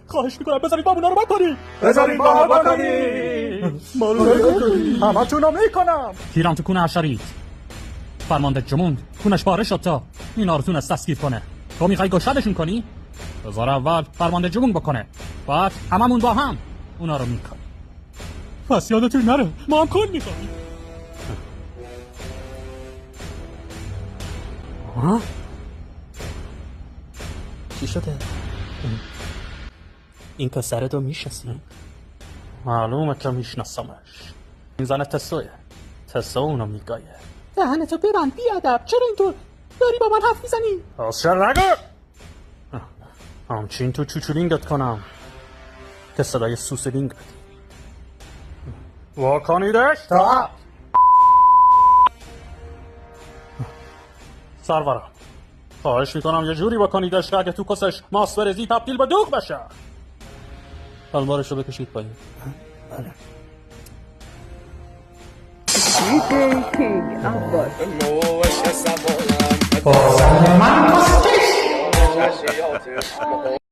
خواهش میکنم بذارید بابونا رو بکنید. بذارید ما بکنید. ما رو همتون رو میکنم. گیرم تو کونه حشرید. فرمانده جموند کونش پاره شد تا اینا رو تونست دستگیر کنه. تو میخوای گشادشون کنی؟ بذار اول فرمانده جموند بکنه، بعد هممون با هم اونا رو میکنیم. پس یادتون نره ما هم کن میخواییم. چی شده؟ این پسرتو میشناسی؟ معلومه که میشناسمش. این زن تسویه. تسو اونو میگایه. دهنتو ببند بیادب. چرا اینطور داری با من حرف میزنی؟ آسر نگو. همچین تو چوچولینگت کنم که صدای سوسلینگ بدی. واکنیدش تا سرورم خواهش میکنم یه جوری بکنیدش که اگه تو کسش ماس برزی تبدیل به دوغ بشه. پالمارش رو بکشید پایین. بله. King Abbas.